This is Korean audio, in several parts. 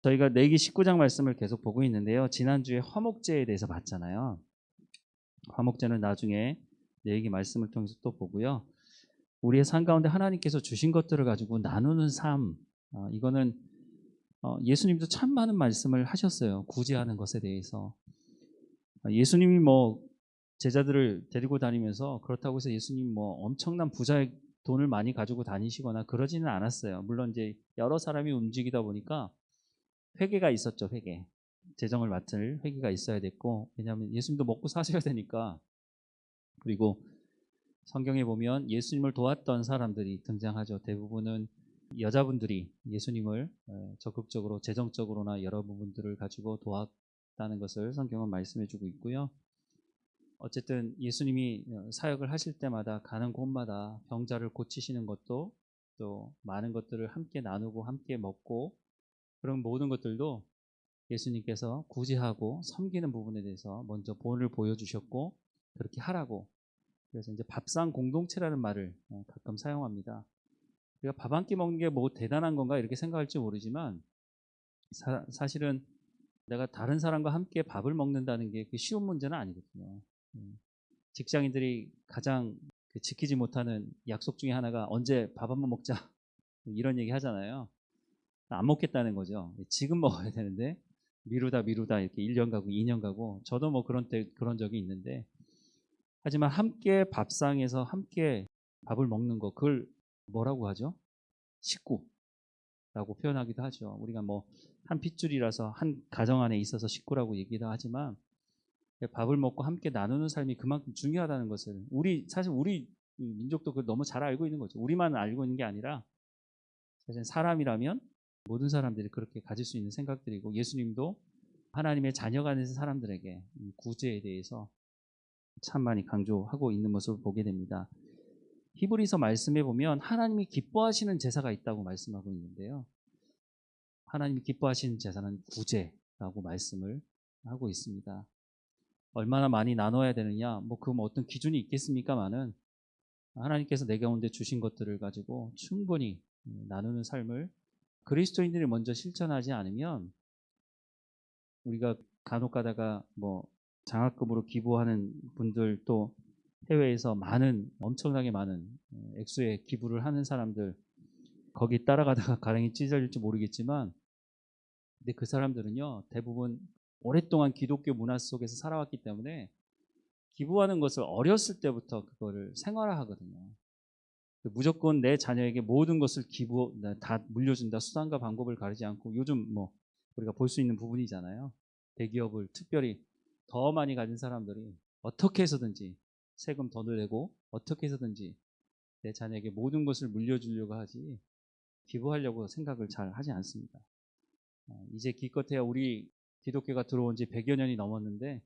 저희가 레위기 19장 말씀을 계속 보고 있는데요. 지난주에 화목제에 대해서 봤잖아요. 화목제는 나중에 레위기 말씀을 통해서 또 보고요. 우리의 삶 가운데 하나님께서 주신 것들을 가지고 나누는 삶, 이거는 예수님도 참 많은 말씀을 하셨어요. 구제하는 것에 대해서. 예수님이 뭐 제자들을 데리고 다니면서 그렇다고 해서 예수님 뭐 엄청난 부자의 돈을 많이 가지고 다니시거나 그러지는 않았어요. 물론 이제 여러 사람이 움직이다 보니까 회계가 있었죠. 회계. 재정을 맡을 회계가 있어야 됐고, 왜냐하면 예수님도 먹고 사셔야 되니까. 그리고 성경에 보면 예수님을 도왔던 사람들이 등장하죠. 대부분은 여자분들이 예수님을 적극적으로 재정적으로나 여러 부분들을 가지고 도왔다는 것을 성경은 말씀해 주고 있고요. 어쨌든 예수님이 사역을 하실 때마다 가는 곳마다 병자를 고치시는 것도, 또 많은 것들을 함께 나누고 함께 먹고, 그런 모든 것들도 예수님께서 구제하고 섬기는 부분에 대해서 먼저 본을 보여주셨고, 그렇게 하라고. 그래서 이제 밥상 공동체라는 말을 가끔 사용합니다. 우리가 밥 한 끼 먹는 게 뭐 대단한 건가 이렇게 생각할지 모르지만, 사실은 내가 다른 사람과 함께 밥을 먹는다는 게 쉬운 문제는 아니거든요. 직장인들이 가장 지키지 못하는 약속 중에 하나가 언제 밥 한번 먹자 이런 얘기 하잖아요. 안 먹겠다는 거죠. 지금 먹어야 되는데 미루다 이렇게 1년 가고 2년 가고, 저도 뭐 그런 적이 있는데, 하지만 함께 밥상에서 함께 밥을 먹는 거, 그걸 뭐라고 하죠? 식구라고 표현하기도 하죠. 우리가 뭐 한 핏줄이라서 한 가정 안에 있어서 식구라고 얘기도 하지만, 밥을 먹고 함께 나누는 삶이 그만큼 중요하다는 것을 사실 우리 민족도 그걸 너무 잘 알고 있는 거죠. 우리만 알고 있는 게 아니라 사실 사람이라면 모든 사람들이 그렇게 가질 수 있는 생각들이고, 예수님도 하나님의 자녀가 된 사람들에게 이 구제에 대해서 참 많이 강조하고 있는 모습을 보게 됩니다. 히브리서 말씀에 보면 하나님이 기뻐하시는 제사가 있다고 말씀하고 있는데요. 하나님이 기뻐하시는 제사는 구제라고 말씀을 하고 있습니다. 얼마나 많이 나눠야 되느냐, 뭐 어떤 기준이 있겠습니까마는, 하나님께서 내 가운데 주신 것들을 가지고 충분히 나누는 삶을 그리스도인들이 먼저 실천하지 않으면, 우리가 간혹 가다가 뭐 장학금으로 기부하는 분들, 또 해외에서 엄청나게 많은 액수의 기부를 하는 사람들, 거기 따라가다가 가랭이 찢어질지 모르겠지만, 근데 그 사람들은요, 대부분 오랫동안 기독교 문화 속에서 살아왔기 때문에 기부하는 것을 어렸을 때부터 그거를 생활화하거든요. 무조건 내 자녀에게 모든 것을 다 물려준다, 수단과 방법을 가리지 않고, 요즘 뭐 우리가 볼 수 있는 부분이잖아요. 대기업을 특별히 더 많이 가진 사람들이 어떻게 해서든지 세금 더 내고 어떻게 해서든지 내 자녀에게 모든 것을 물려주려고 하지, 기부하려고 생각을 잘 하지 않습니다. 이제 기껏해야 우리 기독교가 들어온 지 100여 년이 넘었는데,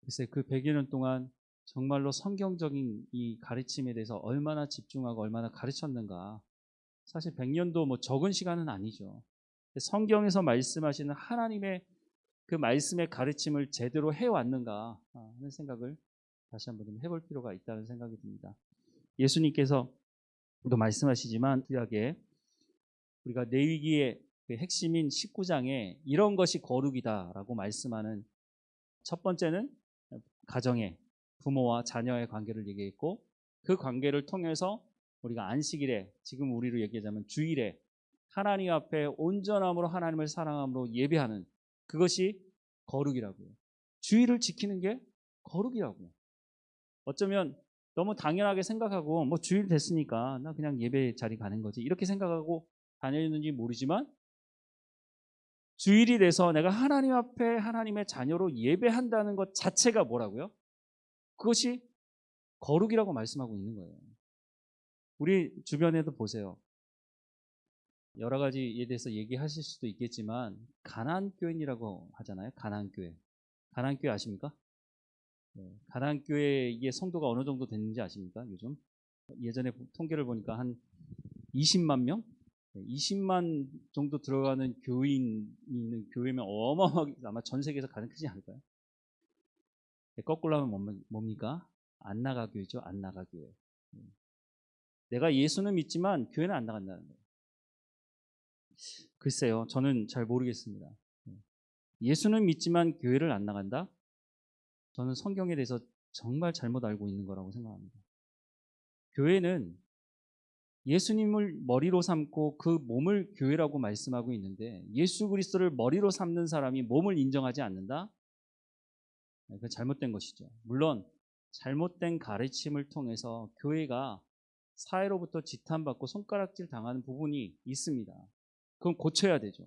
글쎄 그 100여 년 동안 정말로 성경적인 이 가르침에 대해서 얼마나 집중하고 얼마나 가르쳤는가. 사실 100년도 뭐 적은 시간은 아니죠. 성경에서 말씀하시는 하나님의 그 말씀의 가르침을 제대로 해왔는가 하는 생각을 다시 한번 좀 해볼 필요가 있다는 생각이 듭니다. 예수님께서도 말씀하시지만, 구약에 우리가 레위기의 그 핵심인 19장에 이런 것이 거룩이다라고 말씀하는, 첫 번째는 가정의 부모와 자녀의 관계를 얘기했고, 그 관계를 통해서 우리가 안식일에, 지금 우리로 얘기하자면 주일에 하나님 앞에 온전함으로 하나님을 사랑함으로 예배하는 그것이 거룩이라고요. 주일을 지키는 게 거룩이라고요. 어쩌면 너무 당연하게 생각하고, 뭐 주일 됐으니까 나 그냥 예배 자리 가는 거지 이렇게 생각하고 다니는지 모르지만, 주일이 돼서 내가 하나님 앞에 하나님의 자녀로 예배한다는 것 자체가 뭐라고요? 그것이 거룩이라고 말씀하고 있는 거예요. 우리 주변에도 보세요. 여러 가지에 대해서 얘기하실 수도 있겠지만, 가난교인이라고 하잖아요. 가난교회. 가난교회 아십니까? 네. 가난교회의 성도가 어느 정도 되는지 아십니까? 요즘 예전에 통계를 보니까 한 20만 명? 20만 정도 들어가는 교인이 있는 교회면 어마어마하게, 아마 전 세계에서 가장 크지 않을까요? 거꾸로 하면 뭡니까? 안 나가 교회죠. 안 나가 교회. 내가 예수는 믿지만 교회는 안 나간다는 거예요. 글쎄요, 저는 잘 모르겠습니다. 예수는 믿지만 교회를 안 나간다? 저는 성경에 대해서 정말 잘못 알고 있는 거라고 생각합니다. 교회는 예수님을 머리로 삼고 그 몸을 교회라고 말씀하고 있는데 예수 그리스도를 머리로 삼는 사람이 몸을 인정하지 않는다? 그건 잘못된 것이죠. 물론 잘못된 가르침을 통해서 교회가 사회로부터 지탄받고 손가락질 당하는 부분이 있습니다. 그건 고쳐야 되죠.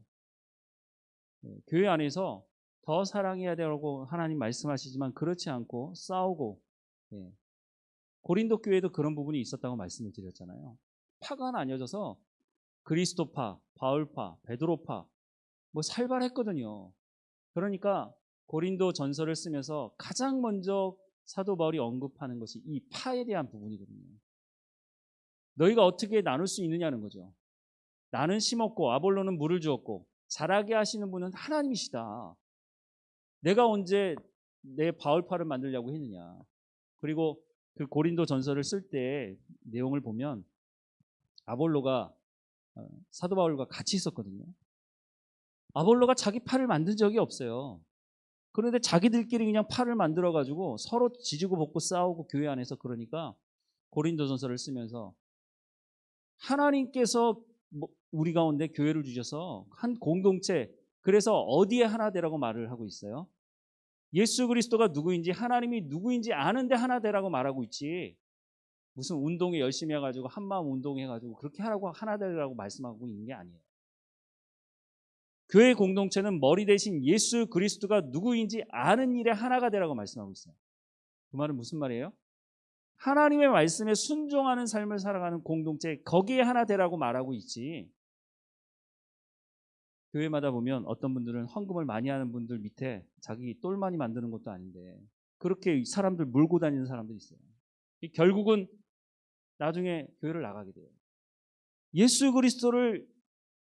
교회 안에서 더 사랑해야 되라고 하나님 말씀하시지만 그렇지 않고 싸우고, 고린도 교회도 그런 부분이 있었다고 말씀을 드렸잖아요. 파가 나뉘어져서 그리스도파, 바울파, 베드로파 뭐 살벌했거든요. 그러니까 고린도 전서를 쓰면서 가장 먼저 사도 바울이 언급하는 것이 이 파에 대한 부분이거든요. 너희가 어떻게 나눌 수 있느냐는 거죠. 나는 심었고 아볼로는 물을 주었고 자라게 하시는 분은 하나님이시다. 내가 언제 내 바울파를 만들려고 했느냐. 그리고 그 고린도 전서를 쓸 때 내용을 보면 아볼로가 사도 바울과 같이 있었거든요. 아볼로가 자기 팔을 만든 적이 없어요. 그런데 자기들끼리 그냥 팔을 만들어 가지고 서로 지지고 볶고 싸우고 교회 안에서. 그러니까 고린도전서를 쓰면서 하나님께서 우리 가운데 교회를 주셔서 한 공동체, 그래서 어디에 하나 되라고 말을 하고 있어요. 예수 그리스도가 누구인지 하나님이 누구인지 아는데 하나 되라고 말하고 있지, 무슨 운동에 열심히 해가지고 한마음 운동해가지고 그렇게 하라고 하나 되라고 말씀하고 있는 게 아니에요. 교회 공동체는 머리 대신 예수 그리스도가 누구인지 아는 일에 하나가 되라고 말씀하고 있어요. 그 말은 무슨 말이에요? 하나님의 말씀에 순종하는 삶을 살아가는 공동체, 거기에 하나 되라고 말하고 있지. 교회마다 보면 어떤 분들은 헌금을 많이 하는 분들 밑에 자기 똘마니 만드는 것도 아닌데 그렇게 사람들 몰고 다니는 사람들이 있어요. 결국은 나중에 교회를 나가게 돼요. 예수 그리스도를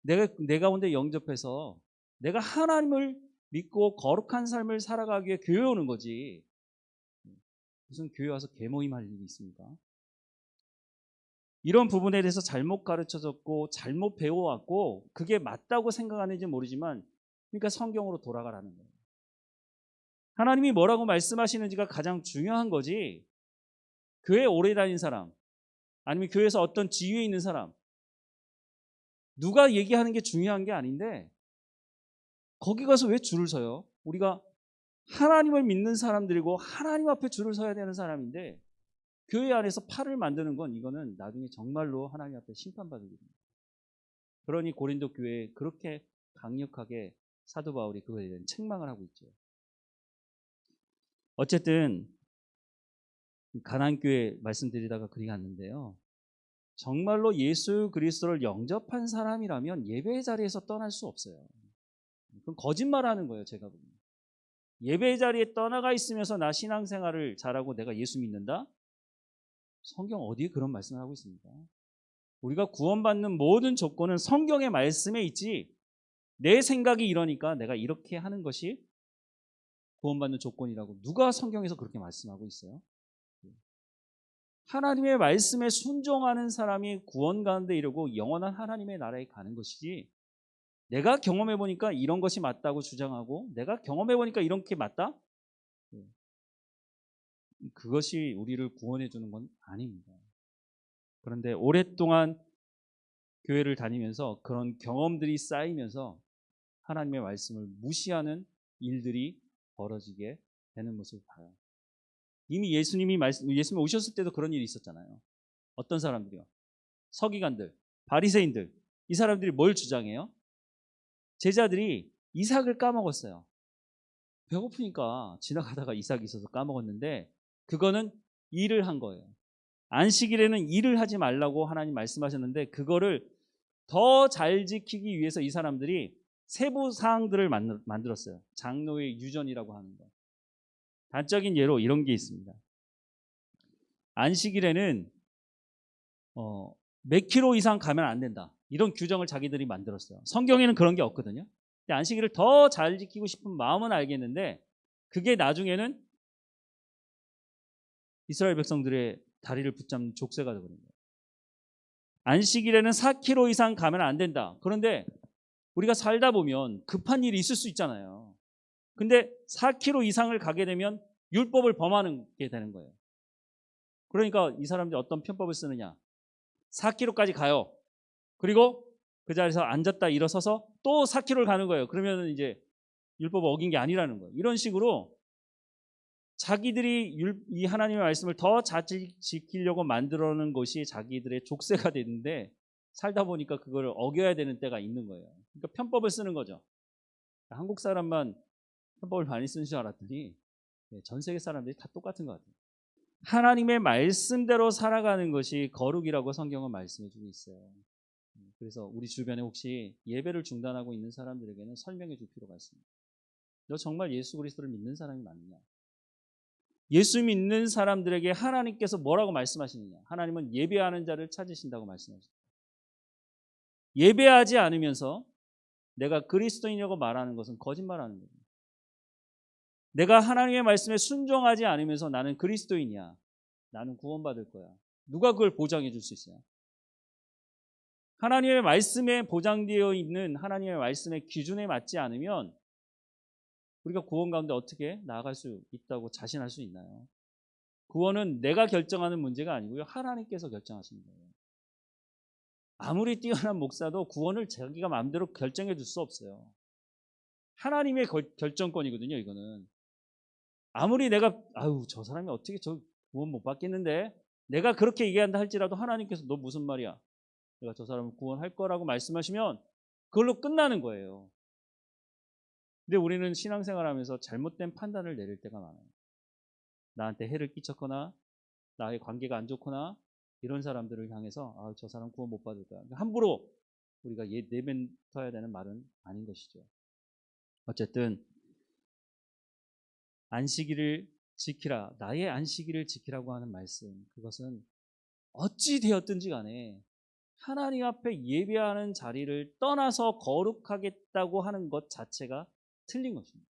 내 가운데 영접해서 내가 하나님을 믿고 거룩한 삶을 살아가기 위해 교회 오는 거지, 무슨 교회 와서 개모임 할 일이 있습니까? 이런 부분에 대해서 잘못 가르쳐졌고 잘못 배워왔고 그게 맞다고 생각하는지 모르지만, 그러니까 성경으로 돌아가라는 거예요. 하나님이 뭐라고 말씀하시는지가 가장 중요한 거지, 교회 오래 다닌 사람 아니면 교회에서 어떤 지위에 있는 사람 누가 얘기하는 게 중요한 게 아닌데 거기 가서 왜 줄을 서요? 우리가 하나님을 믿는 사람들이고 하나님 앞에 줄을 서야 되는 사람인데 교회 안에서 팔을 만드는 건 이거는 나중에 정말로 하나님 앞에 심판받을 일입니다. 그러니 고린도 교회에 그렇게 강력하게 사도 바울이 그거에 대한 책망을 하고 있죠. 어쨌든 가나안교회 말씀드리다가 그리 갔는데요. 정말로 예수 그리스도를 영접한 사람이라면 예배의 자리에서 떠날 수 없어요. 그건 거짓말하는 거예요. 제가 보면 예배의 자리에 떠나가 있으면서 나 신앙생활을 잘하고 내가 예수 믿는다? 성경 어디에 그런 말씀을 하고 있습니까? 우리가 구원받는 모든 조건은 성경의 말씀에 있지, 내 생각이 이러니까 내가 이렇게 하는 것이 구원받는 조건이라고 누가 성경에서 그렇게 말씀하고 있어요? 하나님의 말씀에 순종하는 사람이 구원 가운데 이르고 영원한 하나님의 나라에 가는 것이지, 내가 경험해 보니까 이런 것이 맞다고 주장하고 내가 경험해 보니까 이렇게 맞다? 그것이 우리를 구원해 주는 건 아닙니다. 그런데 오랫동안 교회를 다니면서 그런 경험들이 쌓이면서 하나님의 말씀을 무시하는 일들이 벌어지게 되는 모습을 봐요. 이미 예수님이 오셨을 때도 그런 일이 있었잖아요. 어떤 사람들이요? 서기관들, 바리새인들. 이 사람들이 뭘 주장해요? 제자들이 이삭을 까먹었어요. 배고프니까 지나가다가 이삭이 있어서 까먹었는데 그거는 일을 한 거예요. 안식일에는 일을 하지 말라고 하나님 말씀하셨는데 그거를 더 잘 지키기 위해서 이 사람들이 세부 사항들을 만들었어요. 장로의 유전이라고 하는 거. 단적인 예로 이런 게 있습니다. 안식일에는 몇 킬로 이상 가면 안 된다, 이런 규정을 자기들이 만들었어요. 성경에는 그런 게 없거든요. 근데 안식일을 더 잘 지키고 싶은 마음은 알겠는데 그게 나중에는 이스라엘 백성들의 다리를 붙잡는 족쇄가 되거든요. 안식일에는 4km 이상 가면 안 된다. 그런데 우리가 살다 보면 급한 일이 있을 수 있잖아요. 근데 4km 이상을 가게 되면 율법을 범하는 게 되는 거예요. 그러니까 이 사람들이 어떤 편법을 쓰느냐. 4km까지 가요. 그리고 그 자리에서 앉았다 일어서서 또 4km를 가는 거예요. 그러면 이제 율법을 어긴 게 아니라는 거예요. 이런 식으로 자기들이 이 하나님의 말씀을 더 잘 지키려고 만들어 놓은 것이 자기들의 족쇄가 되는데 살다 보니까 그걸 어겨야 되는 때가 있는 거예요. 그러니까 편법을 쓰는 거죠. 한국 사람만 편법을 많이 쓰는 줄 알았더니 전 세계 사람들이 다 똑같은 것 같아요. 하나님의 말씀대로 살아가는 것이 거룩이라고 성경은 말씀해 주고 있어요. 그래서 우리 주변에 혹시 예배를 중단하고 있는 사람들에게는 설명해 줄 필요가 있습니다. 너 정말 예수 그리스도를 믿는 사람이 맞느냐? 예수 믿는 사람들에게 하나님께서 뭐라고 말씀하시느냐? 하나님은 예배하는 자를 찾으신다고 말씀하십니다. 예배하지 않으면서 내가 그리스도인이라고 말하는 것은 거짓말하는 거예요. 내가 하나님의 말씀에 순종하지 않으면서 나는 그리스도인이야. 나는 구원받을 거야. 누가 그걸 보장해 줄 수 있어요? 하나님의 말씀에 보장되어 있는 하나님의 말씀의 기준에 맞지 않으면 우리가 구원 가운데 어떻게 나아갈 수 있다고 자신할 수 있나요? 구원은 내가 결정하는 문제가 아니고요. 하나님께서 결정하시는 거예요. 아무리 뛰어난 목사도 구원을 자기가 마음대로 결정해 줄 수 없어요. 하나님의 결정권이거든요, 이거는. 아무리 내가 저 사람이 어떻게 저 구원 못 받겠는데 내가 그렇게 얘기한다 할지라도 하나님께서 너 무슨 말이야? 내가 저 사람을 구원할 거라고 말씀하시면 그걸로 끝나는 거예요. 근데 우리는 신앙생활하면서 잘못된 판단을 내릴 때가 많아요. 나한테 해를 끼쳤거나 나의 관계가 안 좋거나 이런 사람들을 향해서 저 사람 구원 못 받을 거야. 함부로 우리가 내뱉어야 되는 말은 아닌 것이죠. 어쨌든 안식일을 지키라. 나의 안식일을 지키라고 하는 말씀. 그것은 어찌 되었든지 간에 하나님 앞에 예배하는 자리를 떠나서 거룩하겠다고 하는 것 자체가 틀린 것입니다.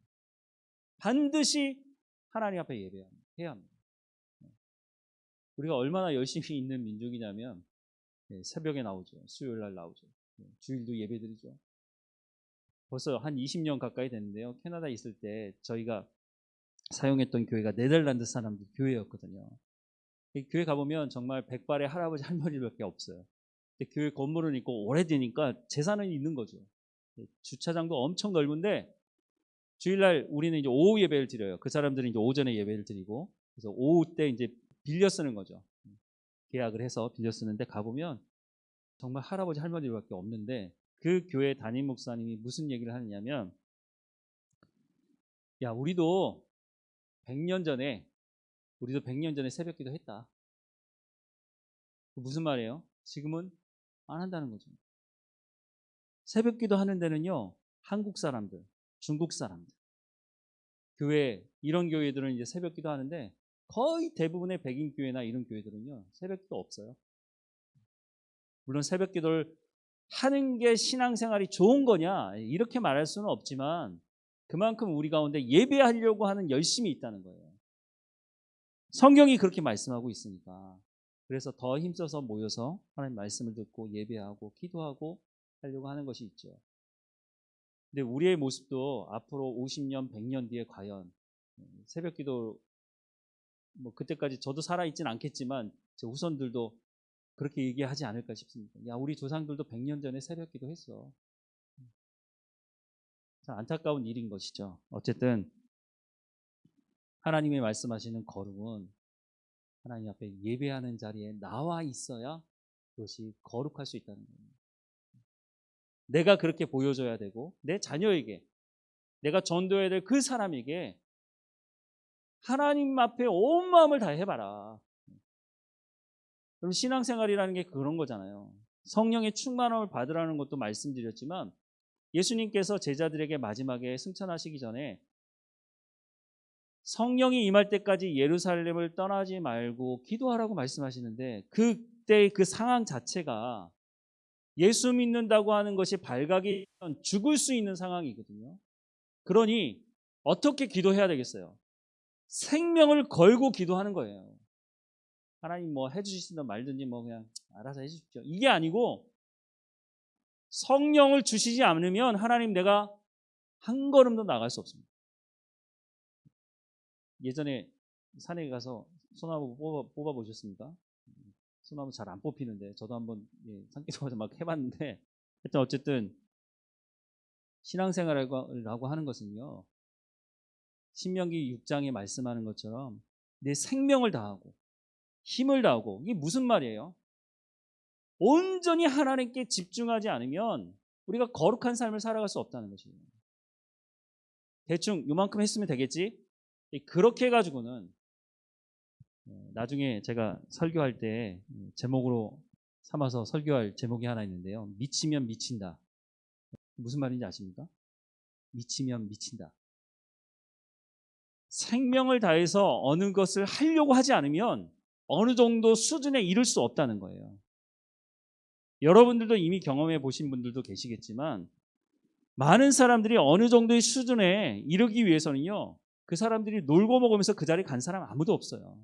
반드시 하나님 앞에 예배해야 합니다. 우리가 얼마나 열심히 있는 민족이냐면 새벽에 나오죠. 수요일 날 나오죠. 주일도 예배드리죠. 벌써 한 20년 가까이 됐는데요. 캐나다에 있을 때 저희가 사용했던 교회가 네덜란드 사람들 교회였거든요. 교회 가보면 정말 백발의 할아버지 할머니밖에 없어요. 근데 교회 건물은 있고 오래되니까 재산은 있는 거죠. 주차장도 엄청 넓은데 주일날 우리는 이제 오후 예배를 드려요. 그 사람들은 이제 오전에 예배를 드리고 그래서 오후 때 이제 빌려 쓰는 거죠. 계약을 해서 빌려 쓰는데 가보면 정말 할아버지 할머니밖에 없는데 그 교회 담임 목사님이 무슨 얘기를 하느냐면 야 우리도 100년 전에 새벽기도 했다. 무슨 말이에요? 지금은 안 한다는 거죠. 새벽기도 하는 데는요. 한국 사람들, 중국 사람들 교회 이런 교회들은 이제 새벽기도 하는데 거의 대부분의 백인 교회나 이런 교회들은요. 새벽기도 없어요. 물론 새벽기도를 하는 게 신앙생활이 좋은 거냐 이렇게 말할 수는 없지만 그만큼 우리 가운데 예배하려고 하는 열심이 있다는 거예요. 성경이 그렇게 말씀하고 있으니까. 그래서 더 힘써서 모여서 하나님 말씀을 듣고 예배하고 기도하고 하려고 하는 것이 있죠. 근데 우리의 모습도 앞으로 50년, 100년 뒤에 과연 새벽기도 뭐 그때까지 저도 살아있진 않겠지만 제 후손들도 그렇게 얘기하지 않을까 싶습니다. 야 우리 조상들도 100년 전에 새벽기도 했어. 참 안타까운 일인 것이죠. 어쨌든 하나님이 말씀하시는 거룩은 하나님 앞에 예배하는 자리에 나와 있어야 그것이 거룩할 수 있다는 겁니다. 내가 그렇게 보여줘야 되고 내 자녀에게 내가 전도해야 될 그 사람에게 하나님 앞에 온 마음을 다 해봐라. 그럼 신앙생활이라는 게 그런 거잖아요. 성령의 충만함을 받으라는 것도 말씀드렸지만 예수님께서 제자들에게 마지막에 승천하시기 전에 성령이 임할 때까지 예루살렘을 떠나지 말고 기도하라고 말씀하시는데 그때 그 상황 자체가 예수 믿는다고 하는 것이 발각이 되면 죽을 수 있는 상황이거든요. 그러니 어떻게 기도해야 되겠어요? 생명을 걸고 기도하는 거예요. 하나님 뭐 해주시든 말든지 뭐 그냥 알아서 해주십시오. 이게 아니고 성령을 주시지 않으면 하나님 내가 한 걸음도 나갈 수 없습니다. 예전에 산에 가서 소나무 뽑아 보셨습니까? 소나무 잘 안 뽑히는데 저도 한번 산기슭에서 막 해봤는데 하여튼 어쨌든 신앙생활이라고 하는 것은요, 신명기 6장에 말씀하는 것처럼 내 생명을 다하고 힘을 다하고, 이게 무슨 말이에요? 온전히 하나님께 집중하지 않으면 우리가 거룩한 삶을 살아갈 수 없다는 것이에요. 대충 요만큼 했으면 되겠지? 그렇게 해가지고는 나중에 제가 설교할 때 제목으로 삼아서 설교할 제목이 하나 있는데요. 미치면 미친다. 무슨 말인지 아십니까? 미치면 미친다. 생명을 다해서 어느 것을 하려고 하지 않으면 어느 정도 수준에 이를 수 없다는 거예요. 여러분들도 이미 경험해 보신 분들도 계시겠지만 많은 사람들이 어느 정도의 수준에 이르기 위해서는요, 그 사람들이 놀고 먹으면서 그 자리에 간 사람 아무도 없어요.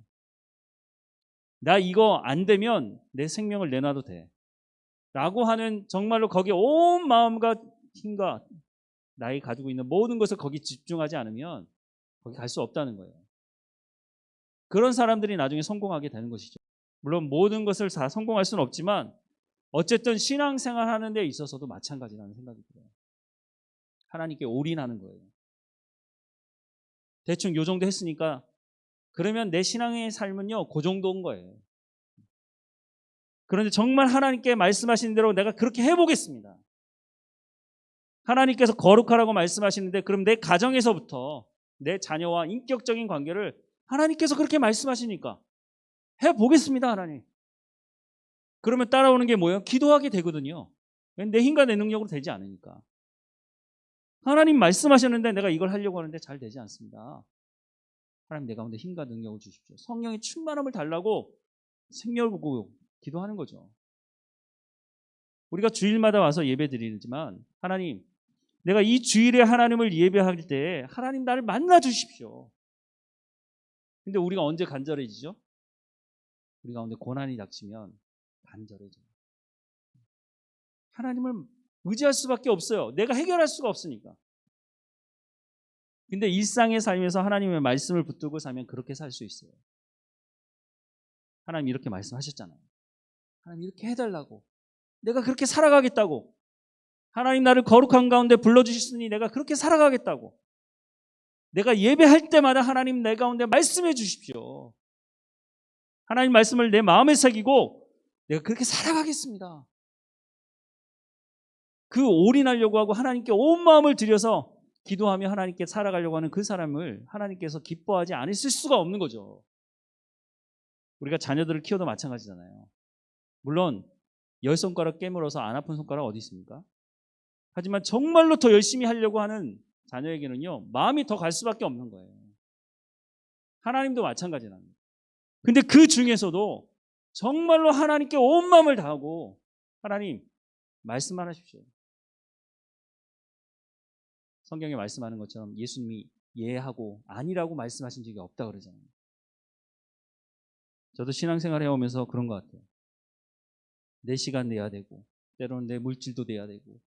나 이거 안 되면 내 생명을 내놔도 돼 라고 하는, 정말로 거기에 온 마음과 힘과 나의 가지고 있는 모든 것을 거기 집중하지 않으면 거기 갈 수 없다는 거예요. 그런 사람들이 나중에 성공하게 되는 것이죠. 물론 모든 것을 다 성공할 수는 없지만 어쨌든 신앙생활 하는 데 있어서도 마찬가지라는 생각이 들어요. 하나님께 올인하는 거예요. 대충 요 정도 했으니까 그러면 내 신앙의 삶은요, 그 정도인 거예요. 그런데 정말 하나님께 말씀하신 대로 내가 그렇게 해보겠습니다. 하나님께서 거룩하라고 말씀하시는데 그럼 내 가정에서부터 내 자녀와 인격적인 관계를 하나님께서 그렇게 말씀하시니까 해보겠습니다, 하나님. 그러면 따라오는 게 뭐예요? 기도하게 되거든요. 내 힘과 내 능력으로 되지 않으니까. 하나님 말씀하셨는데 내가 이걸 하려고 하는데 잘 되지 않습니다. 하나님 내 가운데 힘과 능력을 주십시오. 성령의 충만함을 달라고 생명을 보고 기도하는 거죠. 우리가 주일마다 와서 예배 드리지만 하나님, 내가 이 주일에 하나님을 예배할 때 하나님 나를 만나 주십시오. 근데 우리가 언제 간절해지죠? 우리 가운데 고난이 닥치면 간절해져요. 하나님을 의지할 수밖에 없어요. 내가 해결할 수가 없으니까. 근데 일상의 삶에서 하나님의 말씀을 붙들고 살면 그렇게 살 수 있어요. 하나님 이렇게 말씀하셨잖아요. 하나님 이렇게 해달라고. 내가 그렇게 살아가겠다고. 하나님 나를 거룩한 가운데 불러주셨으니 내가 그렇게 살아가겠다고. 내가 예배할 때마다 하나님 내 가운데 말씀해 주십시오. 하나님 말씀을 내 마음에 새기고 내가 그렇게 살아가겠습니다. 그 올인하려고 하고 하나님께 온 마음을 들여서 기도하며 하나님께 살아가려고 하는 그 사람을 하나님께서 기뻐하지 않으실 수가 없는 거죠. 우리가 자녀들을 키워도 마찬가지잖아요. 물론 10손가락 깨물어서 안 아픈 손가락 어디 있습니까? 하지만 정말로 더 열심히 하려고 하는 자녀에게는요, 마음이 더 갈 수밖에 없는 거예요. 하나님도 마찬가지랍니다. 근데 그 중에서도 정말로 하나님께 온 마음을 다하고 하나님 말씀만 하십시오. 성경에 말씀하는 것처럼 예수님이 예하고 아니라고 말씀하신 적이 없다 그러잖아요. 저도 신앙생활 해오면서 그런 것 같아요. 내 시간 내야 되고 때로는 내 물질도 내야 되고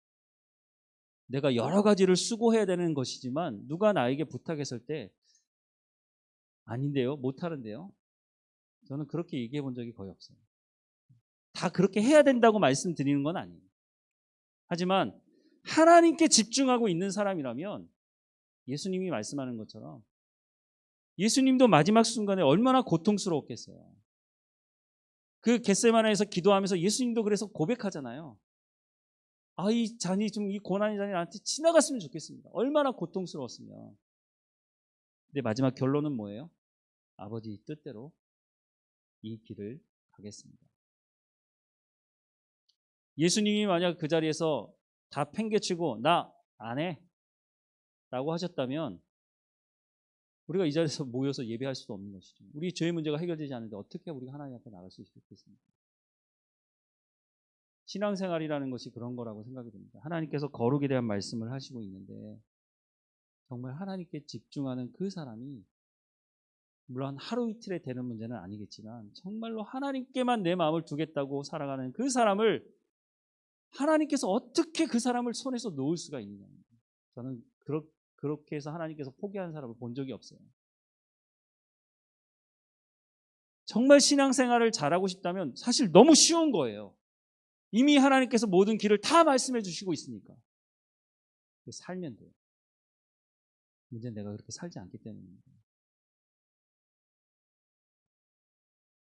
내가 여러 가지를 수고해야 되는 것이지만 누가 나에게 부탁했을 때 아닌데요, 못하는데요, 저는 그렇게 얘기해 본 적이 거의 없어요. 다 그렇게 해야 된다고 말씀드리는 건 아니에요. 하지만 하나님께 집중하고 있는 사람이라면 예수님이 말씀하는 것처럼 예수님도 마지막 순간에 얼마나 고통스러웠겠어요. 그 겟세마네에서 기도하면서 예수님도 그래서 고백하잖아요. 아, 이 잔이 좀, 이 고난의 잔이 나한테 지나갔으면 좋겠습니다. 얼마나 고통스러웠으면. 근데 마지막 결론은 뭐예요? 아버지 뜻대로 이 길을 가겠습니다. 예수님이 만약 그 자리에서 다 팽개치고 나 안 해 라고 하셨다면 우리가 이 자리에서 모여서 예배할 수도 없는 것이죠. 우리 죄의 문제가 해결되지 않는데 어떻게 우리가 하나님 앞에 나갈 수 있겠습니까? 신앙생활이라는 것이 그런 거라고 생각이 듭니다. 하나님께서 거룩에 대한 말씀을 하시고 있는데 정말 하나님께 집중하는 그 사람이, 물론 하루 이틀에 되는 문제는 아니겠지만 정말로 하나님께만 내 마음을 두겠다고 살아가는 그 사람을 하나님께서 어떻게 그 사람을 손에서 놓을 수가 있느냐. 저는 그렇게 해서 하나님께서 포기하는 사람을 본 적이 없어요. 정말 신앙생활을 잘하고 싶다면 사실 너무 쉬운 거예요. 이미 하나님께서 모든 길을 다 말씀해 주시고 있으니까. 살면 돼요. 문제는 내가 그렇게 살지 않기 때문입니다.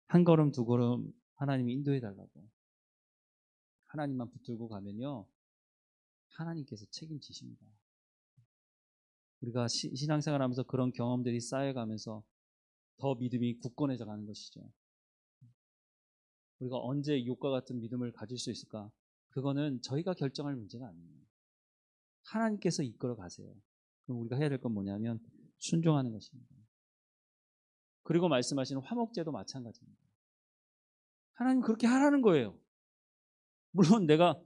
한 걸음 두 걸음 하나님이 인도해 달라고 하나님만 붙들고 가면요, 하나님께서 책임지십니다. 우리가 신앙생활하면서 그런 경험들이 쌓여가면서 더 믿음이 굳건해져 가는 것이죠. 우리가 언제 욥과 같은 믿음을 가질 수 있을까? 그거는 저희가 결정할 문제가 아니에요. 하나님께서 이끌어 가세요. 그럼 우리가 해야 될 건 뭐냐면 순종하는 것입니다. 그리고 말씀하시는 화목제도 마찬가지입니다. 하나님 그렇게 하라는 거예요. 물론 내가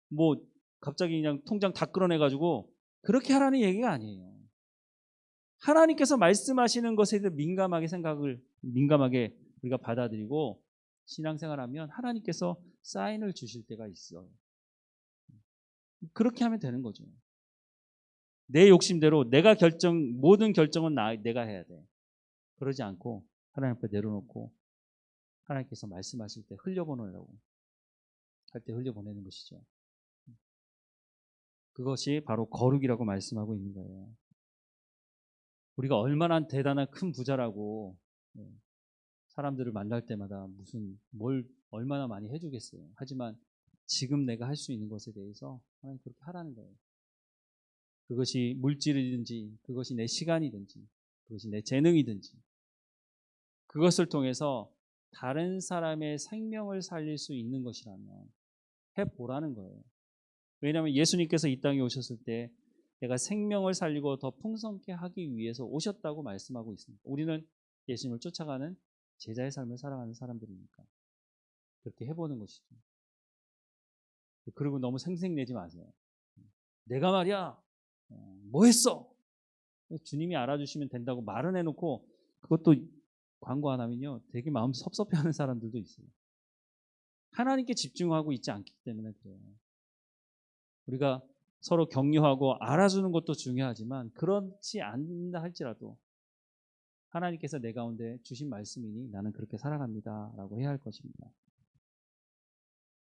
뭐 갑자기 그냥 통장 다 끌어내가지고 그렇게 하라는 얘기가 아니에요. 하나님께서 말씀하시는 것에 대해 민감하게 우리가 받아들이고 신앙생활하면 하나님께서 사인을 주실 때가 있어요. 그렇게 하면 되는 거죠. 내 욕심대로 모든 결정은 내가 해야 돼. 그러지 않고 하나님 앞에 내려놓고 하나님께서 말씀하실 때 흘려보내려고 할 때 흘려보내는 것이죠. 그것이 바로 거룩이라고 말씀하고 있는 거예요. 우리가 얼마나 대단한 큰 부자라고 사람들을 만날 때마다 뭘 얼마나 많이 해주겠어요. 하지만 지금 내가 할 수 있는 것에 대해서 하나님 그렇게 하라는 거예요. 그것이 물질이든지 그것이 내 시간이든지 그것이 내 재능이든지 그것을 통해서 다른 사람의 생명을 살릴 수 있는 것이라면 해보라는 거예요. 왜냐하면 예수님께서 이 땅에 오셨을 때 내가 생명을 살리고 더 풍성케 하기 위해서 오셨다고 말씀하고 있습니다. 우리는 예수님을 쫓아가는 제자의 삶을 살아가는 사람들이니까 그렇게 해보는 것이죠. 그리고 너무 생색내지 마세요. 내가 말이야 뭐 했어? 주님이 알아주시면 된다고 말은 해놓고 그것도 광고 안 하면요 되게 마음 섭섭해하는 사람들도 있어요. 하나님께 집중하고 있지 않기 때문에 그래요. 우리가 서로 격려하고 알아주는 것도 중요하지만 그렇지 않다 할지라도 하나님께서 내 가운데 주신 말씀이니 나는 그렇게 살아갑니다 라고 해야 할 것입니다.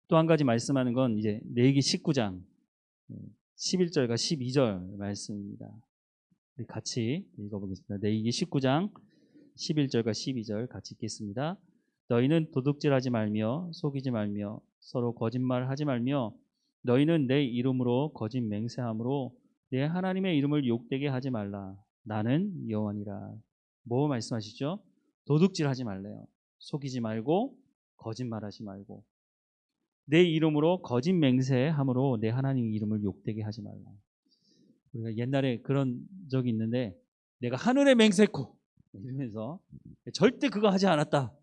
또 한 가지 말씀하는 건 이제 레위기 19장 11절과 12절 말씀입니다. 우리 같이 읽어보겠습니다. 레위기 19장 11절과 12절 같이 읽겠습니다. 너희는 도둑질하지 말며 속이지 말며 서로 거짓말하지 말며 너희는 내 이름으로 거짓 맹세함으로 내 하나님의 이름을 욕되게 하지 말라. 나는 여호와니라. 뭐 말씀하시죠? 도둑질하지 말래요. 속이지 말고 거짓말하지 말고 내 이름으로 거짓 맹세함으로 내 하나님의 이름을 욕되게 하지 말라. 우리가 옛날에 그런 적이 있는데 내가 하늘에 맹세코 이러면서 절대 그거 하지 않았다.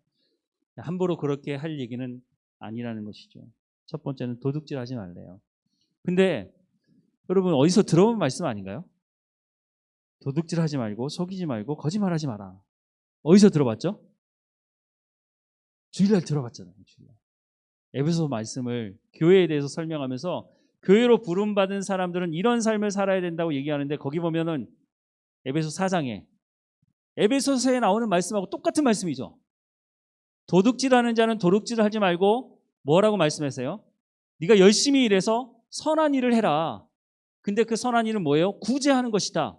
함부로 그렇게 할 얘기는 아니라는 것이죠. 첫 번째는 도둑질하지 말래요. 근데 여러분 어디서 들어본 말씀 아닌가요? 도둑질하지 말고 속이지 말고 거짓말하지 마라. 어디서 들어봤죠? 주일날 들어봤잖아요. 주일날. 에베소 말씀을 교회에 대해서 설명하면서 교회로 부름받은 사람들은 이런 삶을 살아야 된다고 얘기하는데 거기 보면은 에베소 4장에 에베소서에 나오는 말씀하고 똑같은 말씀이죠. 도둑질하는 자는 도둑질을 하지 말고 뭐라고 말씀하세요? 네가 열심히 일해서 선한 일을 해라. 근데 그 선한 일은 뭐예요? 구제하는 것이다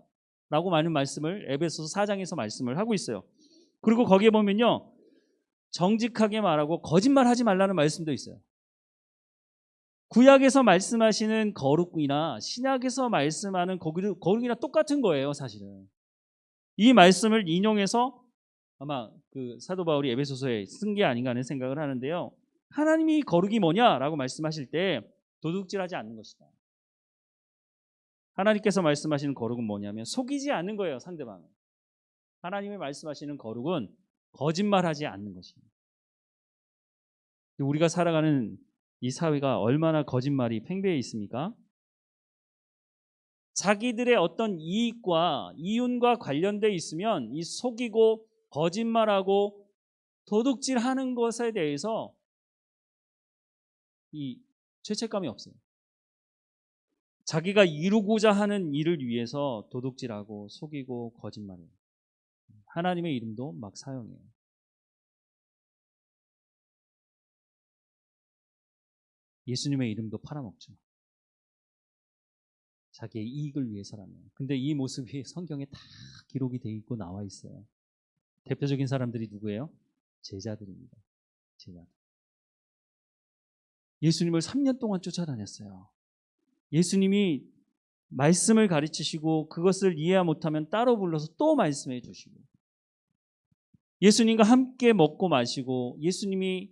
라고 많은 말씀을 에베소서 4장에서 말씀을 하고 있어요. 그리고 거기에 보면요 정직하게 말하고 거짓말하지 말라는 말씀도 있어요. 구약에서 말씀하시는 거룩이나 신약에서 말씀하는 거룩이나 똑같은 거예요. 사실은 이 말씀을 인용해서 아마 그 사도 바울이 에베소서에 쓴 게 아닌가 하는 생각을 하는데요. 하나님이 거룩이 뭐냐라고 말씀하실 때 도둑질하지 않는 것이다. 하나님께서 말씀하시는 거룩은 뭐냐면 속이지 않는 거예요. 상대방을. 하나님이 말씀하시는 거룩은 거짓말하지 않는 것입니다. 우리가 살아가는 이 사회가 얼마나 거짓말이 팽배해 있습니까? 자기들의 어떤 이익과 이윤과 관련돼 있으면 이 속이고 거짓말하고 도둑질하는 것에 대해서 이 죄책감이 없어요. 자기가 이루고자 하는 일을 위해서 도둑질하고 속이고 거짓말해요. 하나님의 이름도 막 사용해요. 예수님의 이름도 팔아먹죠. 자기의 이익을 위해서라면. 근데 이 모습이 성경에 다 기록이 돼 있고 나와 있어요. 대표적인 사람들이 누구예요? 제자들입니다. 제자들. 예수님을 3년 동안 쫓아다녔어요. 예수님이 말씀을 가르치시고 그것을 이해 못하면 따로 불러서 또 말씀해 주시고 예수님과 함께 먹고 마시고 예수님이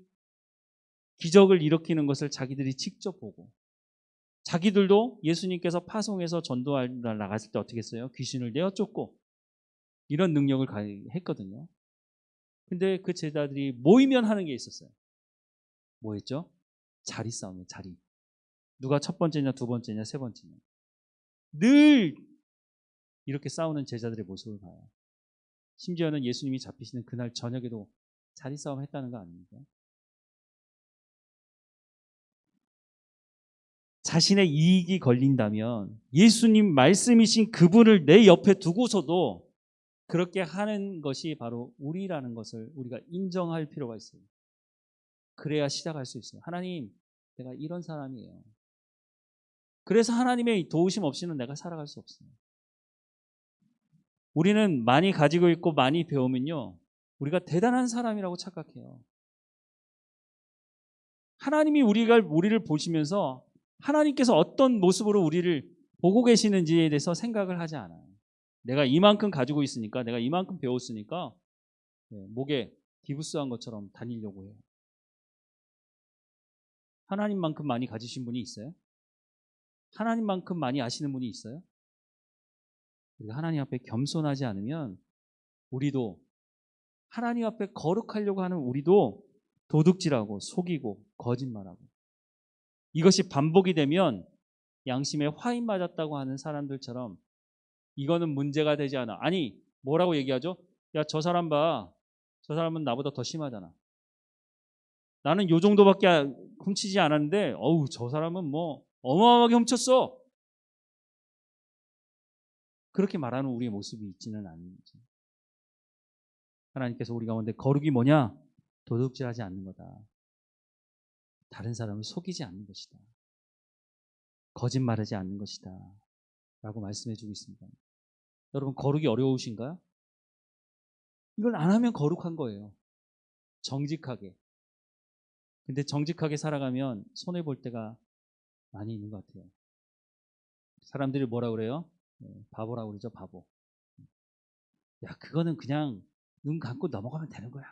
기적을 일으키는 것을 자기들이 직접 보고 자기들도 예수님께서 파송해서 전도하러 나갔을 때 어떻게 했어요? 귀신을 내어 쫓고 이런 능력을 했거든요. 근데 그 제자들이 모이면 하는 게 있었어요. 뭐 했죠? 자리 싸움이에요. 자리. 누가 첫 번째냐, 두 번째냐, 세 번째냐. 늘 이렇게 싸우는 제자들의 모습을 봐요. 심지어는 예수님이 잡히시는 그날 저녁에도 자리 싸움 했다는 거 아닙니까? 자신의 이익이 걸린다면 예수님 말씀이신 그분을 내 옆에 두고서도 그렇게 하는 것이 바로 우리라는 것을 우리가 인정할 필요가 있어요. 그래야 시작할 수 있어요. 하나님, 내가 이런 사람이에요. 그래서 하나님의 도우심 없이는 내가 살아갈 수 없어요. 우리는 많이 가지고 있고 많이 배우면요, 우리가 대단한 사람이라고 착각해요. 하나님이 우리를 보시면서 하나님께서 어떤 모습으로 우리를 보고 계시는지에 대해서 생각을 하지 않아요. 내가 이만큼 가지고 있으니까, 내가 이만큼 배웠으니까 목에 기부스한 것처럼 다니려고 해요. 하나님만큼 많이 가지신 분이 있어요? 하나님만큼 많이 아시는 분이 있어요? 우리가 하나님 앞에 겸손하지 않으면 우리도 하나님 앞에 거룩하려고 하는 우리도 도둑질하고 속이고 거짓말하고 이것이 반복이 되면 양심에 화인 맞았다고 하는 사람들처럼 이거는 문제가 되지 않아. 아니, 뭐라고 얘기하죠? 야, 저 사람 봐. 저 사람은 나보다 더 심하잖아. 나는 요 정도밖에 훔치지 않았는데 어우, 저 사람은 뭐 어마어마하게 훔쳤어. 그렇게 말하는 우리의 모습이 있지는 않는지. 하나님께서 우리 가운데 거룩이 뭐냐? 도둑질하지 않는 거다. 다른 사람을 속이지 않는 것이다. 거짓말하지 않는 것이다. 라고 말씀해 주고 있습니다. 여러분, 거룩이 어려우신가요? 이걸 안 하면 거룩한 거예요. 정직하게. 근데 정직하게 살아가면 손해볼 때가 많이 있는 것 같아요. 사람들이 뭐라 그래요? 바보라고 그러죠, 바보. 야, 그거는 그냥 눈 감고 넘어가면 되는 거야.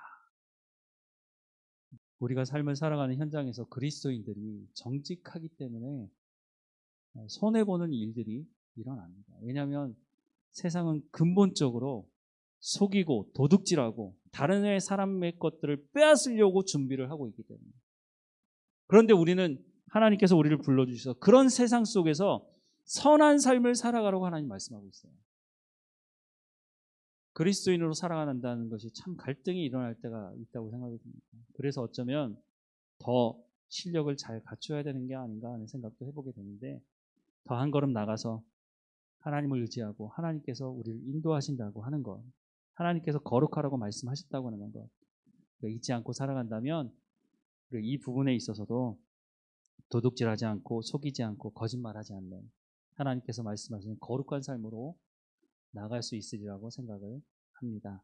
우리가 삶을 살아가는 현장에서 그리스도인들이 정직하기 때문에 손해보는 일들이 일어납니다. 왜냐하면 세상은 근본적으로 속이고 도둑질하고 다른 사람의 것들을 빼앗으려고 준비를 하고 있기 때문에. 그런데 우리는 하나님께서 우리를 불러주셔서 그런 세상 속에서 선한 삶을 살아가라고 하나님 말씀하고 있어요. 그리스도인으로 살아간다는 것이 참 갈등이 일어날 때가 있다고 생각이 듭니다. 그래서 어쩌면 더 실력을 잘 갖춰야 되는 게 아닌가 하는 생각도 해보게 되는데 더 한 걸음 나가서 하나님을 의지하고 하나님께서 우리를 인도하신다고 하는 것, 하나님께서 거룩하라고 말씀하셨다고 하는 것 잊지 않고 살아간다면 이 부분에 있어서도 도둑질하지 않고 속이지 않고 거짓말하지 않는 하나님께서 말씀하시는 거룩한 삶으로 나갈 수 있으리라고 생각을 합니다.